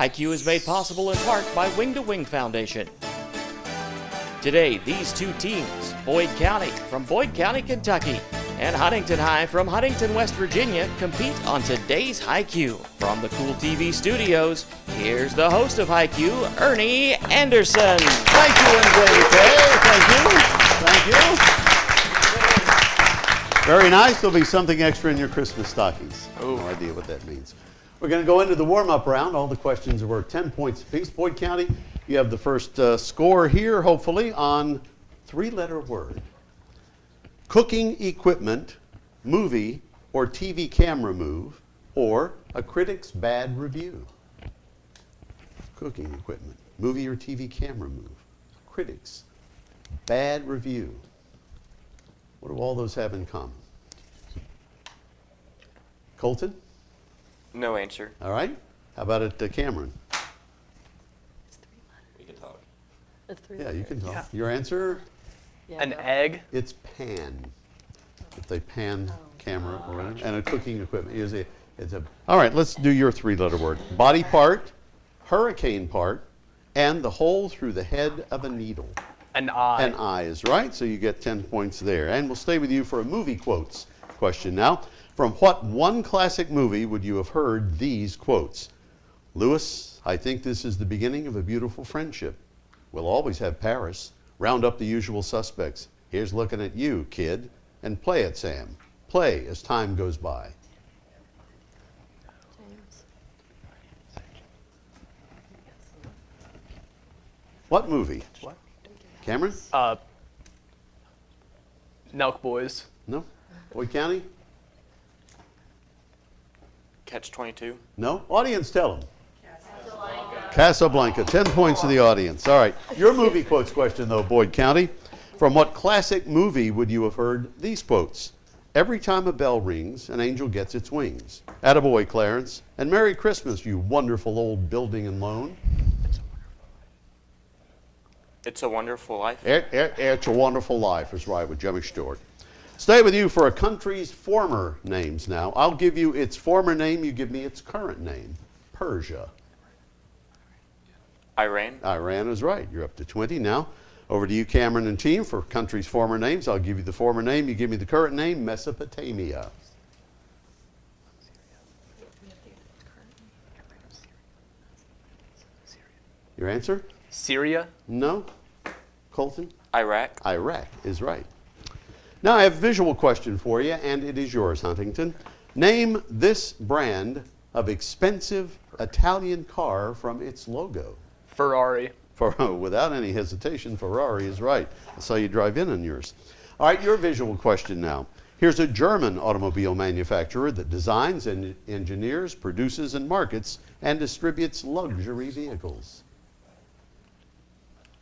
IQ is made possible in part by Wing to Wing Foundation. Today, these two teams, Boyd County from Boyd County, Kentucky, and Huntington High from Huntington, West Virginia, compete on today's IQ. From the Cool TV studios, here's the host of IQ, Ernie Anderson. Thank you, MJK. Thank you. Very nice. There'll be something extra in your Christmas stockings. No idea what that means. We're going to go into the warm-up round. All the questions are worth 10 points apiece. Boyd County, you have the first score here, hopefully, on three-letter word. Cooking equipment, movie, or TV camera move, or a critic's bad review. Cooking equipment, movie or TV camera move, critics, bad review. What do all those have in common? Colton? No answer. All right. How about it, Cameron? We can talk. Yeah, you can talk. Your answer? An egg? It's pan. It's a pan camera or whatever, and a cooking equipment. All right, let's do your three-letter word. Body part, hurricane part, and the hole through the head of a needle. An eye. An eye is right, so you get 10 points there. And we'll stay with you for a movie quotes question now. From what one classic movie would you have heard these quotes? Lewis, I think this is the beginning of a beautiful friendship. We'll always have Paris. Round up the usual suspects. Here's looking at you, kid. And play it, Sam. Play as time goes by. What movie? What? Cameron? Nelk Boys. No? Boyd County? Catch-22. No? Audience, tell them. Casablanca. 10 points to the audience. All right. Your movie quotes question, though, Boyd County. From what classic movie would you have heard these quotes? Every time a bell rings, an angel gets its wings. Attaboy, Clarence. And Merry Christmas, you wonderful old building and loan. It's a Wonderful Life. It's a Wonderful Life is right with Jimmy Stewart. Stay with you for a country's former names now. I'll give you its former name. You give me its current name. Persia. Iran. Iran is right. You're up to 20 now. Over to you, Cameron and team, for country's former names. I'll give you the former name. You give me the current name, Mesopotamia. Your answer? Syria. No. Colton? Iraq. Iraq is right. Now I have a visual question for you, and it is yours, Huntington. Name this brand of expensive Italian car from its logo. Ferrari. Without any hesitation, Ferrari is right. I saw you drive in on yours. All right, your visual question now. Here's a German automobile manufacturer that designs and engineers, produces and markets and distributes luxury vehicles.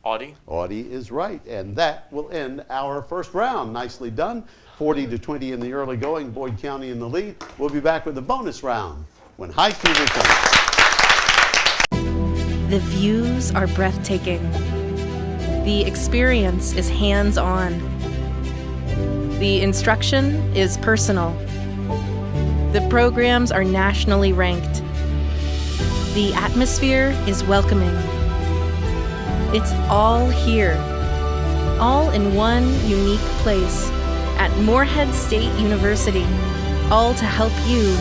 Audi. Audi is right, and that will end our first round. Nicely done. 40-20 in the early going, Boyd County in the lead. We'll be back with the bonus round when Haiku returns. The views are breathtaking. The experience is hands-on. The instruction is personal. The programs are nationally ranked. The atmosphere is welcoming. It's all here, all in one unique place at Morehead State University, all to help you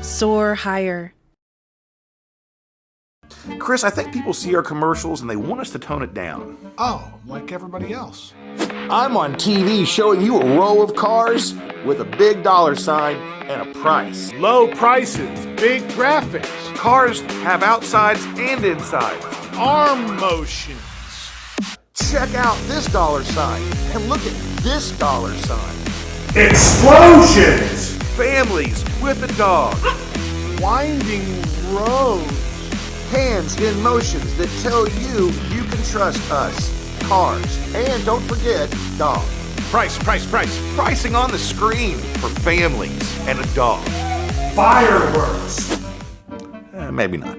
soar higher. Chris, I think people see our commercials and they want us to tone it down. Oh, like everybody else. I'm on TV showing you a row of cars with a big dollar sign and a price. Low prices, big graphics, Cars have outsides and insides. arm motions. Check out this dollar sign and look at this dollar sign. Explosions! Families with a dog. Winding roads. Hands in motions that tell you you can trust us. Cars. And don't forget, dog. Price. Pricing on the screen for families and a dog. Fireworks. Maybe not.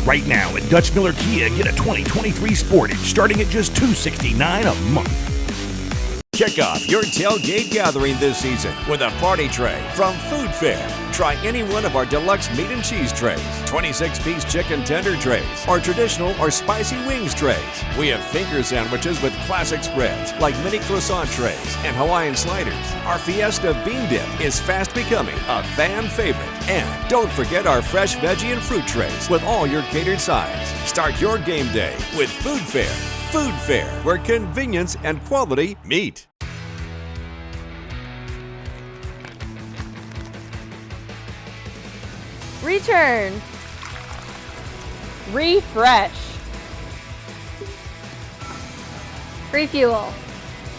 Right now at Dutch Miller Kia, get a 2023 Sportage starting at just $269 a month. Kick off your tailgate gathering this season with a party tray from Food Fair. Try any one of our deluxe meat and cheese trays, 26-piece chicken tender trays, or traditional or spicy wings trays. We have thinker sandwiches with classic spreads like mini croissant trays and Hawaiian sliders. Our Fiesta bean dip is fast becoming a fan favorite. And don't forget our fresh veggie and fruit trays with all your catered sides. Start your game day with Food Fair. Food Fair, where convenience and quality meet. Return. Refresh. Refuel.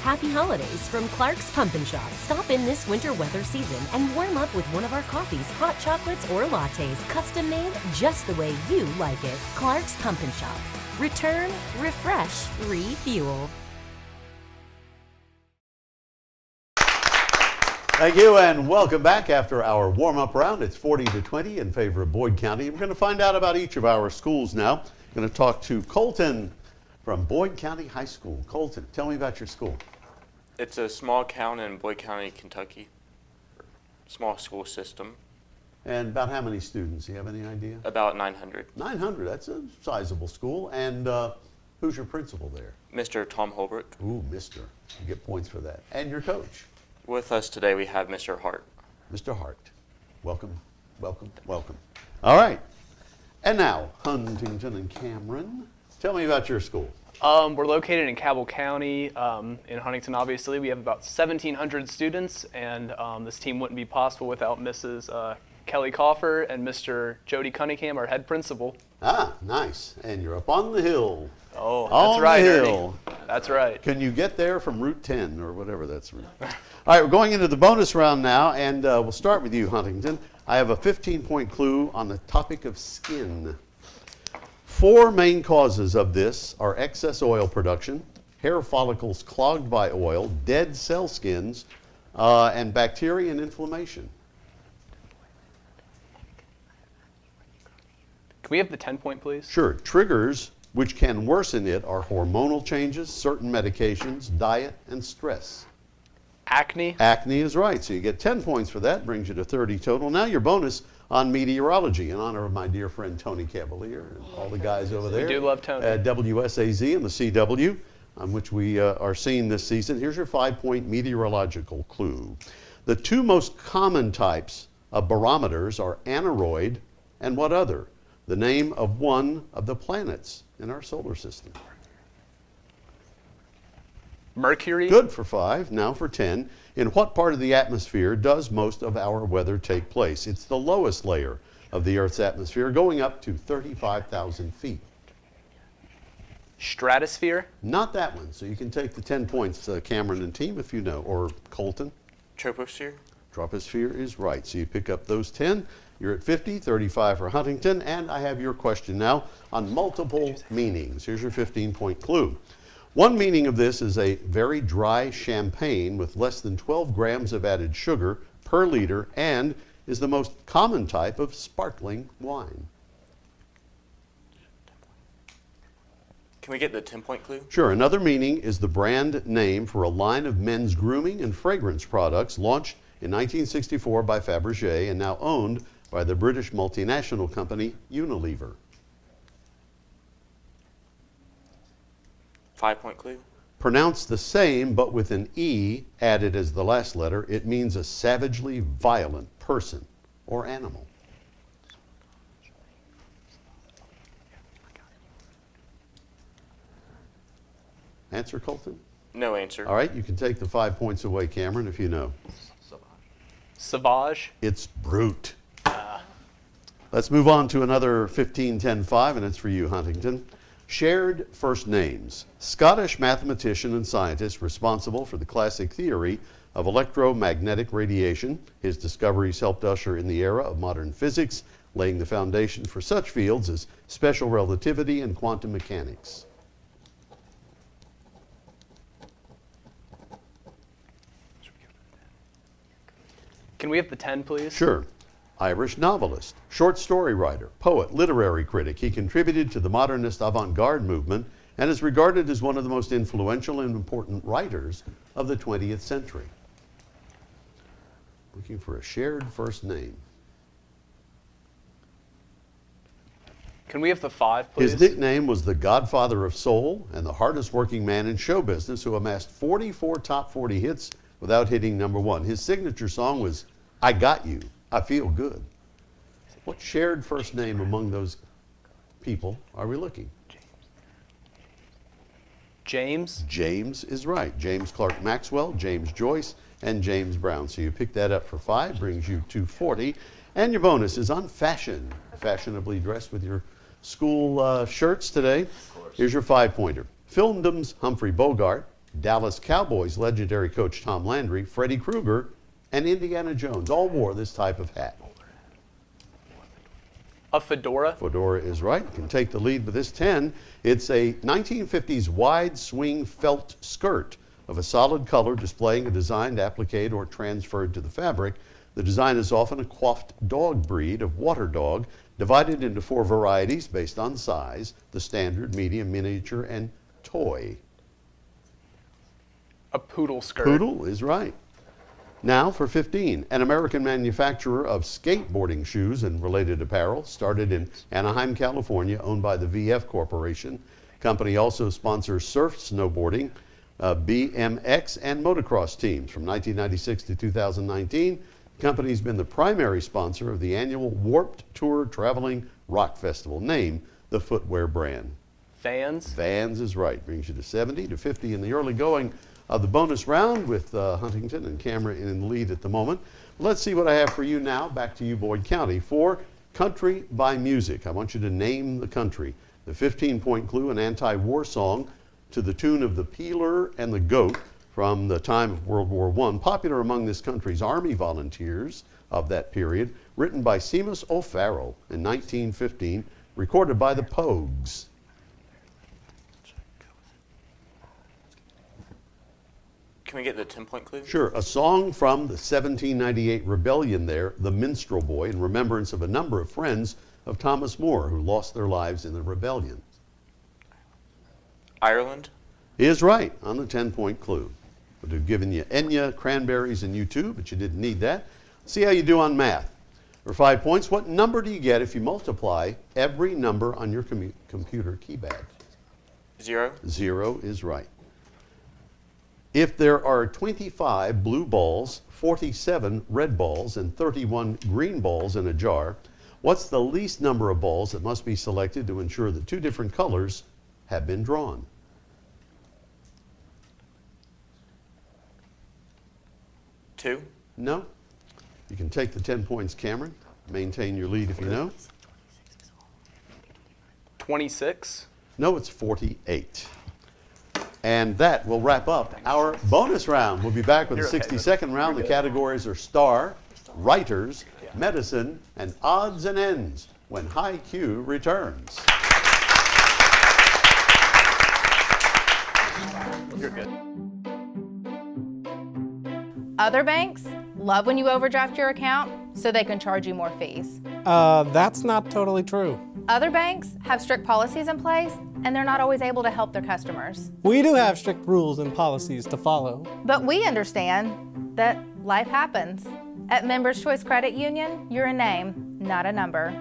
Happy holidays from Clark's Pumpkin Shop. Stop in this winter weather season and warm up with one of our coffees, hot chocolates, or lattes, custom made just the way you like it. Clark's Pumpkin Shop. Return, refresh, refuel. Thank you, and welcome back after our warm-up round. It's 40-20 in favor of Boyd County. We're going to find out about each of our schools now. I'm going to talk to Colton from Boyd County High School. Colton, tell me about your school. It's a small town in Boyd County, Kentucky. Small school system. And about how many students? Do you have any idea? About 900. 900, that's a sizable school. And who's your principal there? Mr. Tom Holbrook. Ooh, Mr. You get points for that. And your coach? With us today we have Mr. Hart. Mr. Hart. Welcome, welcome, welcome. All right. And now, Huntington and Cameron. Tell me about your school. We're located in Cabell County, in Huntington, obviously. We have about 1,700 students, and this team wouldn't be possible without Mrs. Kelly Coffer and Mr. Jody Cunningham, our head principal. Ah, nice. And you're up on the hill. Oh, that's right, the Ernie. hill. That's right. Can you get there from Route 10 or whatever that's route? All right, we're going into the bonus round now, and we'll start with you, Huntington. I have a 15-point clue on the topic of skin. 4 main causes of this are excess oil production, hair follicles clogged by oil, dead cell skins, and bacteria and inflammation. Can we have the 10-point, please? Sure. Triggers which can worsen it are hormonal changes, certain medications, diet, and stress. Acne? Acne is right. So you get 10 points for that, brings you to 30 total. Now your bonus on meteorology in honor of my dear friend Tony Cavalier and all the guys over there. We do love Tony. At WSAZ and the CW, on which we are seeing this season. Here's your 5-point meteorological clue. The 2 most common types of barometers are aneroid and what other? The name of one of the planets in our solar system. Mercury? Good for 5. Now for 10. In what part of the atmosphere does most of our weather take place? It's the lowest layer of the Earth's atmosphere, going up to 35,000 feet. Stratosphere? Not that one. So you can take the 10 points, Cameron and team, if you know, or Colton. Troposphere? Troposphere is right. So you pick up those 10. You're at 50, 35 for Huntington, and I have your question now on multiple meanings. Here's your 15-point clue. One meaning of this is a very dry champagne with less than 12 grams of added sugar per liter and is the most common type of sparkling wine. Can we get the 10-point clue? Sure. Another meaning is the brand name for a line of men's grooming and fragrance products launched in 1964 by Fabergé and now owned by the British multinational company Unilever. 5-point clue? Pronounced the same but with an E added as the last letter, it means a savagely violent person or animal. Answer, Colton? No answer. All right, you can take the 5 points away, Cameron, if you know. Sauvage? It's brute. Let's move on to another 15-10-5, and it's for you, Huntington. Shared first names. Scottish mathematician and scientist responsible for the classic theory of electromagnetic radiation. His discoveries helped usher in the era of modern physics, laying the foundation for such fields as special relativity and quantum mechanics. Can we have the 10, please? Sure. Irish novelist, short story writer, poet, literary critic. He contributed to the modernist avant-garde movement and is regarded as one of the most influential and important writers of the 20th century. Looking for a shared first name. Can we have the 5, please? His nickname was the Godfather of Soul and the hardest working man in show business, who amassed 44 top 40 hits without hitting number 1. His signature song was I Got You, I Feel Good. What shared first name among those people are we looking? James? James is right. James Clerk Maxwell, James Joyce, and James Brown. So you pick that up for 5, brings you 240. And your bonus is on fashion. Fashionably dressed with your school shirts today. Here's your 5-pointer. Filmdom's Humphrey Bogart, Dallas Cowboys legendary coach Tom Landry, Freddy Krueger, and Indiana Jones all wore this type of hat. A fedora? Fedora is right. You can take the lead with this 10. It's a 1950s wide swing felt skirt of a solid color displaying a designed applique or transferred to the fabric. The design is often a coiffed dog breed of water dog, divided into 4 varieties based on size: the standard, medium, miniature, and toy. A poodle skirt. Poodle is right. Now for 15, an American manufacturer of skateboarding shoes and related apparel, started in Anaheim, California, owned by the VF Corporation. Company also sponsors surf snowboarding, BMX, and motocross teams. From 1996 to 2019, the company's been the primary sponsor of the annual Warped Tour Traveling Rock Festival. Name the footwear brand. Vans? Vans is right. Brings you to 70 to 50 in the early going of the bonus round, with Huntington and Cameron in the lead at the moment. Let's see what I have for you now. Back to you, Boyd County, for Country by Music. I want you to name the country. The 15-point clue, an anti-war song to the tune of the Peeler and the Goat from the time of World War I, popular among this country's Army volunteers of that period, written by Seamus O'Farrell in 1915, recorded by the Pogues. Can we get the 10-point clue? Sure. A song from the 1798 rebellion there, The Minstrel Boy, in remembrance of a number of friends of Thomas More who lost their lives in the rebellion. Ireland? Is right on the 10-point clue. Would have given you Enya, Cranberries, and U2, but you didn't need that. See how you do on math. For 5 points, what number do you get if you multiply every number on your computer keypad? 0. 0 is right. If there are 25 blue balls, 47 red balls, and 31 green balls in a jar, what's the least number of balls that must be selected to ensure that 2 different colors have been drawn? 2. No? You can take the 10 points, Cameron. Maintain your lead if you know. 26. No, it's 48. And that will wrap up our bonus round. We'll be back with the 62nd round. The categories are star, writers, medicine, and odds and ends when High Q returns. You're good. Other banks love when you overdraft your account so they can charge you more fees. That's not totally true. Other banks have strict policies in place and they're not always able to help their customers. We do have strict rules and policies to follow. But we understand that life happens. At Members Choice Credit Union, you're a name, not a number.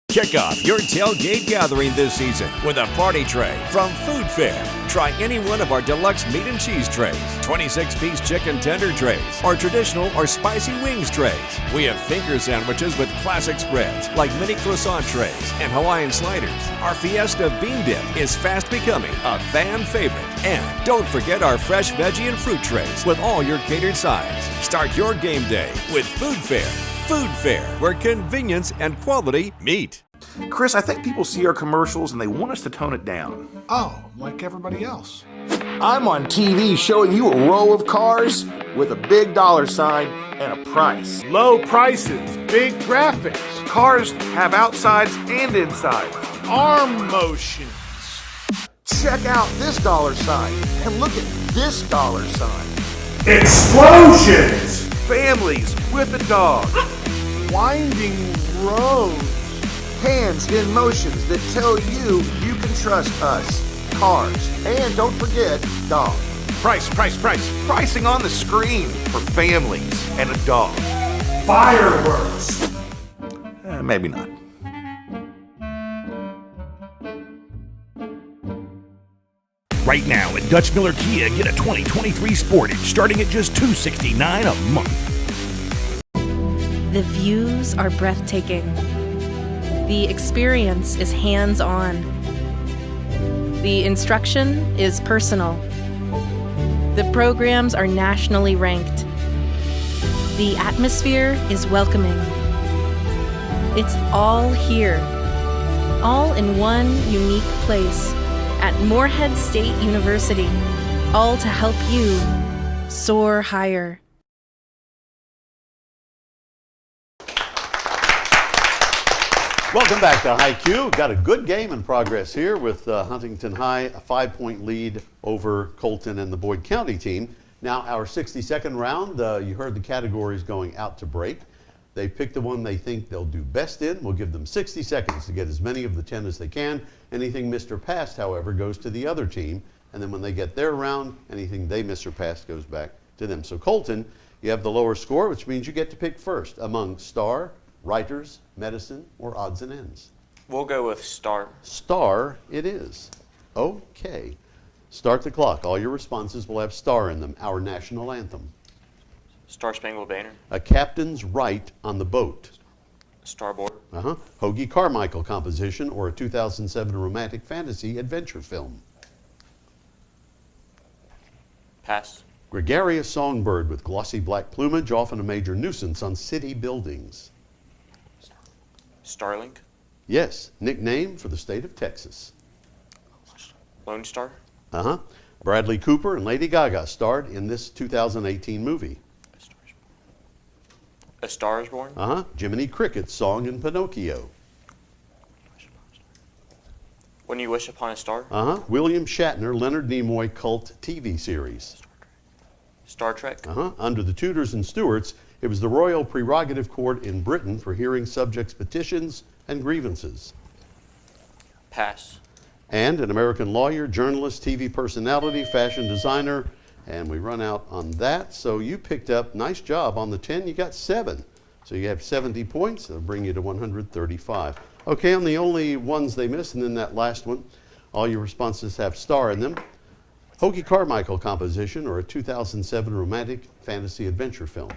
Kick off your tailgate gathering this season with a party tray from Food Fair. Try any one of our deluxe meat and cheese trays, 26-piece chicken tender trays, or traditional or spicy wings trays. We have thinker sandwiches with classic spreads like mini croissant trays and Hawaiian sliders. Our Fiesta bean dip is fast becoming a fan favorite. And don't forget our fresh veggie and fruit trays with all your catered sides. Start your game day with Food Fair. Food Fair, where convenience and quality meet. Chris, I think people see our commercials and they want us to tone it down. Oh, like everybody else. I'm on TV showing you a row of cars with a big dollar sign and a price. Low prices, big graphics, Cars have outsides and insides. arm motions. Check out this dollar sign and look at this dollar sign. Explosions! Families with a dog. Winding roads. Hands in motions that tell you you can trust us. Cars. And don't forget, dogs. Price. Pricing on the screen for families and a dog. Fireworks. Maybe not. Right now at Dutch Miller Kia, get a 2023 Sportage starting at just $269 a month. The views are breathtaking. The experience is hands-on. The instruction is personal. The programs are nationally ranked. The atmosphere is welcoming. It's all here, all in one unique place at Morehead State University, all to help you soar higher. Welcome back to High Q. Got a good game in progress here with Huntington High, a 5-point lead over Colton and the Boyd County team. Now our 60-second round, you heard the categories going out to break. They picked the one they think they'll do best in. We'll give them 60 seconds to get as many of the 10 as they can. Anything missed or passed, however, goes to the other team. And then when they get their round, anything they miss or pass goes back to them. So Colton, you have the lower score, which means you get to pick first among star, writers, medicine, or odds and ends. We'll go with star. Star it is. Okay. Start the clock. All your responses will have star in them. Our national anthem. Star Spangled Banner. A captain's right on the boat. Starboard. Hoagie Carmichael composition or a 2007 romantic fantasy adventure film. Pass. Gregarious songbird with glossy black plumage, often a major nuisance on city buildings. Starlink. Yes, nickname for the state of Texas. Lone Star. Bradley Cooper and Lady Gaga starred in this 2018 movie. A Star is Born. Jiminy Cricket's song in Pinocchio. When You Wish Upon a Star. William Shatner, Leonard Nimoy cult TV series. Star Trek. Under the Tudors and Stuarts, it was the Royal Prerogative Court in Britain for hearing subjects' petitions and grievances. Pass. And an American lawyer, journalist, TV personality, fashion designer, and we run out on that. So you picked up, nice job on the 10, you got 7. So you have 70 points, that'll bring you to 135. Okay, on the only ones they missed, and then that last one, all your responses have star in them. Hoagie Carmichael composition or a 2007 romantic fantasy adventure film.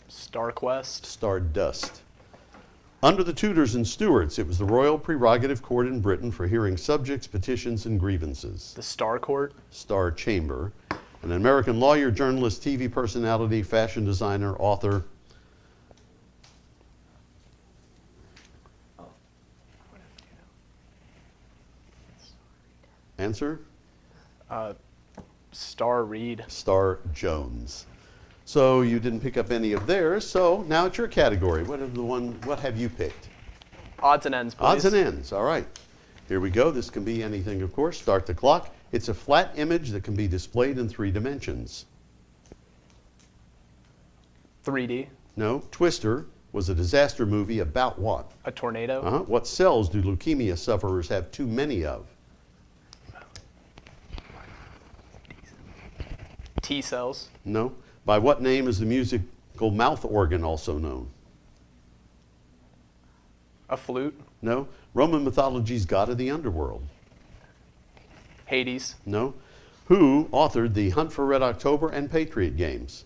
Star Quest. Stardust. Under the Tudors and Stuarts, it was the Royal Prerogative Court in Britain for hearing subjects, petitions, and grievances. The Star Court. Star Chamber. An American lawyer, journalist, TV personality, fashion designer, author. Answer? Star Reed. Star Jones. So you didn't pick up any of theirs. So now it's your category. What have you picked? Odds and ends, please. Odds and ends. All right. Here we go. This can be anything, of course. Start the clock. It's a flat image that can be displayed in 3 dimensions. 3D. No. Twister was a disaster movie about what? A tornado. What cells do leukemia sufferers have too many of? T cells. No. By what name is the musical mouth organ also known? A flute. No. Roman mythology's god of the underworld. Hades. No. Who authored the Hunt for Red October and Patriot Games?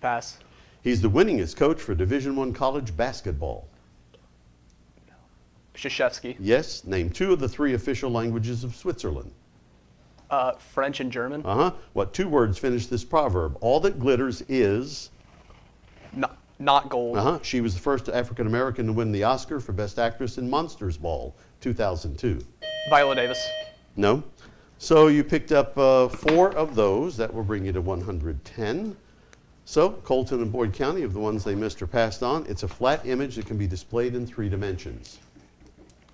Pass. He's the winningest coach for Division I college basketball. Krzyzewski. Yes. Name 2 of the 3 official languages of Switzerland. French and German. What 2 words finish this proverb? All that glitters is... Not gold. She was the first African American to win the Oscar for Best Actress in Monsters Ball, 2002. Viola Davis. No. So you picked up 4 of those. That will bring you to 110. So Colton and Boyd County, of the ones they missed or passed on, it's a flat image that can be displayed in 3 dimensions.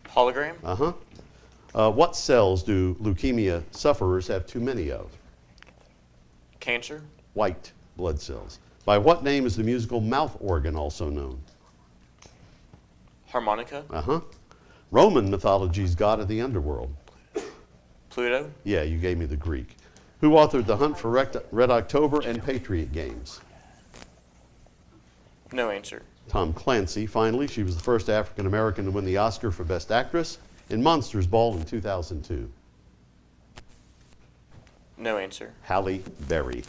Hologram? What cells do leukemia sufferers have too many of? Cancer? White blood cells. By what name is the musical mouth organ also known? Harmonica. Roman mythology's god of the underworld. Pluto. Yeah, you gave me the Greek. Who authored The Hunt for Red October and Patriot Games? No answer. Tom Clancy. Finally, she was the first African American to win the Oscar for Best Actress in Monsters Ball in 2002. No answer. Halle Berry.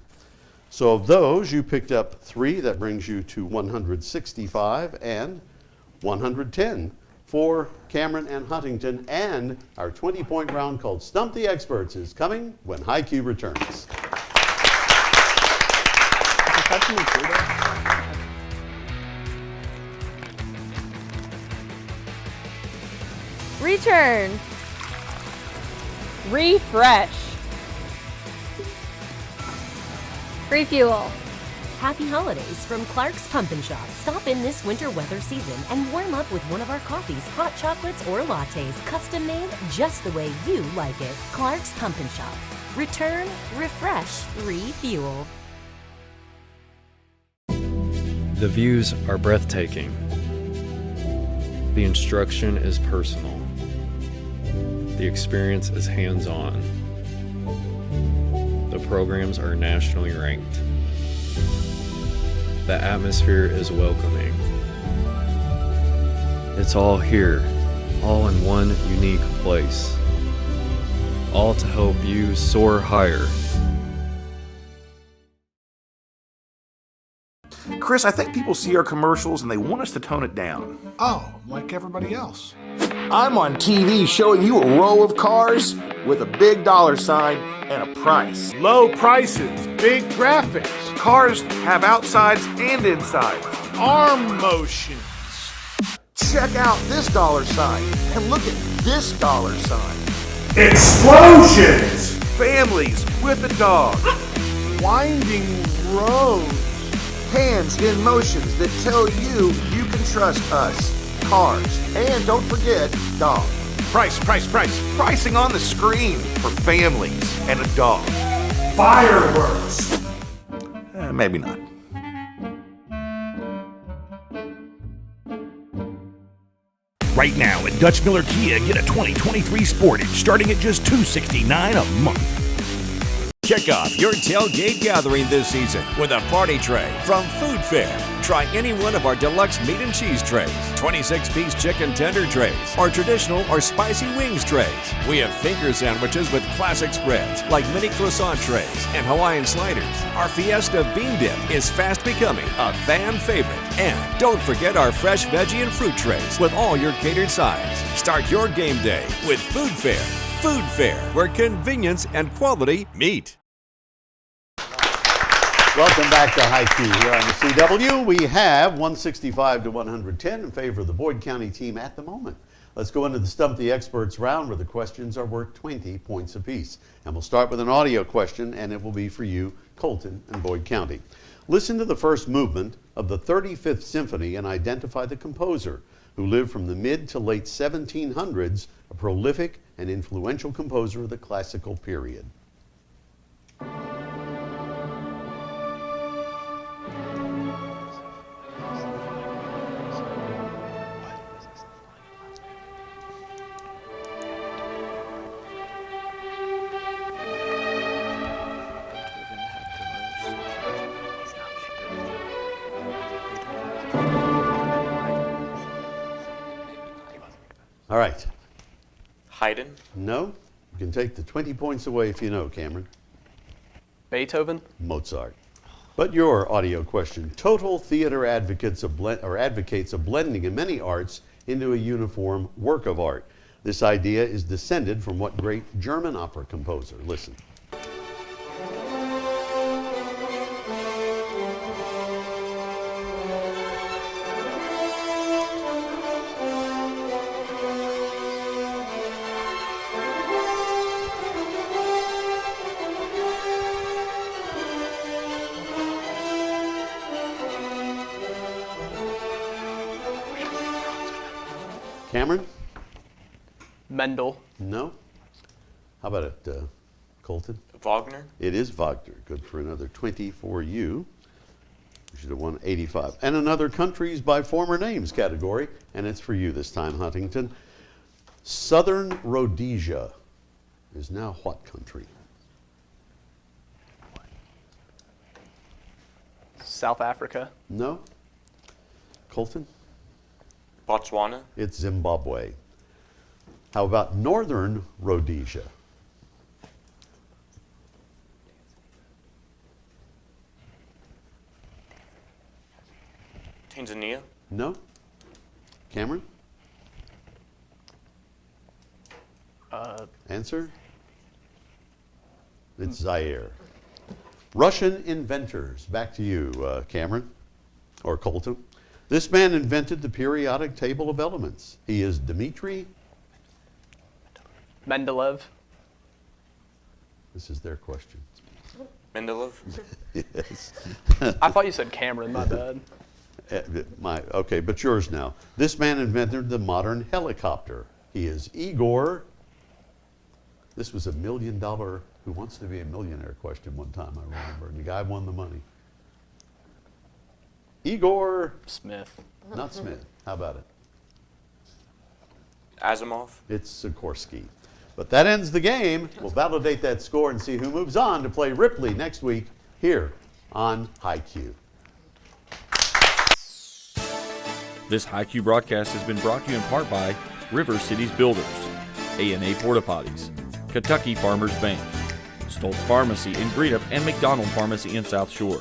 So of those, you picked up 3. That brings you to 165 and 110 for Cameron and Huntington. And our 20-point round called Stump the Experts is coming when High Q returns. Return. Refresh. Refuel. Happy holidays from Clark's Pump and Shop. Stop in this winter weather season and warm up with one of our coffees, hot chocolates, or lattes, custom made just the way you like it. Clark's Pump and Shop. Return, refresh, refuel. The views are breathtaking. The instruction is personal. The experience is hands-on. The programs are nationally ranked. The atmosphere is welcoming. It's all here, all in one unique place. All to help you soar higher. Chris, I think people see our commercials and they want us to tone it down. Oh, like everybody else. I'm on TV showing you a row of cars with a big dollar sign and a price. Low prices, big graphics, Cars have outsides and insides. arm motions. Check out this dollar sign and look at this dollar sign. Explosions! Families with a dog. Winding roads. Hands in motions that tell you you can trust us. Cars. And don't forget, dog. Price. Pricing on the screen for families and a dog. Fireworks. Maybe not. Right now at Dutch Miller Kia, get a 2023 Sportage starting at just $269 a month. Kick off your tailgate gathering this season with a party tray from Food Fair. Try any one of our deluxe meat and cheese trays, 26-piece chicken tender trays, or traditional or spicy wings trays. We have finger sandwiches with classic spreads like mini croissant trays and Hawaiian sliders. Our Fiesta bean dip is fast becoming a fan favorite. And don't forget our fresh veggie and fruit trays with all your catered sides. Start your game day with Food Fair. Food Fair, where convenience and quality meet. Welcome back to High Q here on the CW. We have 165 to 110 in favor of the Boyd County team at the moment. Let's go into the Stump the Experts round where the questions are worth 20 points apiece. And we'll start with an audio question, and it will be for you, Colton and Boyd County. Listen to the first movement of the 35th Symphony and identify the composer who lived from the mid to late 1700s, a prolific and influential composer of the classical period. All right. Haydn. No. You can take the 20 points away if you know, Cameron. Beethoven. Mozart. But your audio question. Total Theater advocates of blending of many arts into a uniform work of art. This idea is descended from what great German opera composer? Listen. Cameron? Mendel. No. How about it, Colton? Wagner. It is Wagner. Good for another 20 for you. You should have won 85. And another countries by former names category, and it's for you this time, Huntington. Southern Rhodesia is now what country? South Africa. No. Colton? Botswana. It's Zimbabwe. How about Northern Rhodesia? Tanzania. No. Cameron? Answer? It's Zaire. Russian inventors. Back to you, Cameron, or Colton. This man invented the periodic table of elements. He is Dmitri Mendeleev. This is their question. Mendeleev. Yes. I thought you said Cameron, my bad. Okay, but yours now. This man invented the modern helicopter. He is Igor. This was $1 million Who Wants to Be a Millionaire question one time, I remember. And the guy won the money. Igor Smith. Not Smith. How about it? Asimov. It's Sikorsky. But that ends the game. We'll validate that score and see who moves on to play Ripley next week here on HiQ. This HiQ broadcast has been brought to you in part by River Cities Builders, A&A Porta Potties, Kentucky Farmers Bank, Stoltz Pharmacy in Greenup and McDonald Pharmacy in South Shore,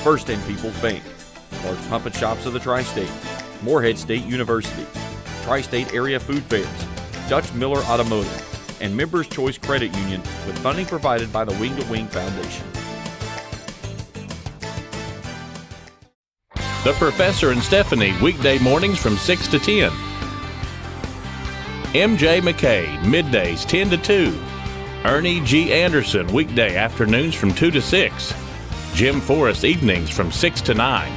First and People's Bank, Large Pump and Shops of the Tri-State, Morehead State University, Tri-State Area Food Fairs, Dutch Miller Automotive, and Members Choice Credit Union with funding provided by the Wing to Wing Foundation. The Professor and Stephanie, weekday mornings from 6 to 10. MJ McKay, middays 10 to 2. Ernie G. Anderson, weekday afternoons from 2 to 6. Jim Forrest, evenings from 6 to 9.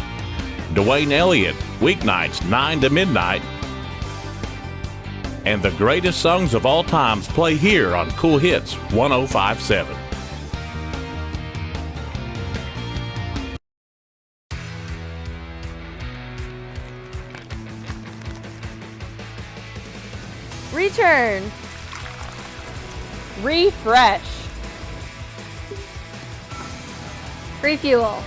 Dwayne Elliott, weeknights 9 to midnight. And the greatest songs of all times play here on Cool Hits 105.7. Return. Refresh. Refuel.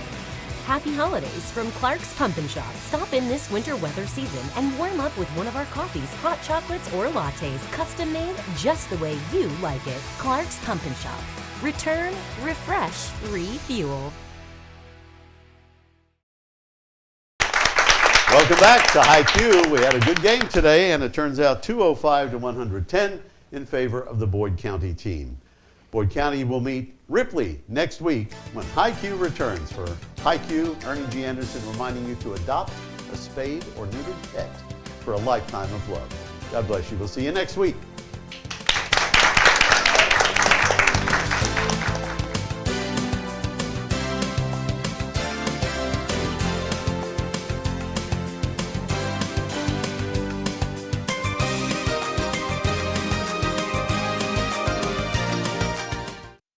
Happy holidays from Clark's Pump and Shop. Stop in this winter weather season and warm up with one of our coffees, hot chocolates, or lattes, custom made just the way you like it. Clark's Pump and Shop. Return, refresh, refuel. Welcome back to HiQ. We had a good game today, and it turns out 205 to 110 in favor of the Boyd County team. Boyd County will meet Ripley next week when HiQ returns. For HiQ, Ernie G. Anderson reminding you to adopt a spayed or neutered pet for a lifetime of love. God bless you. We'll see you next week.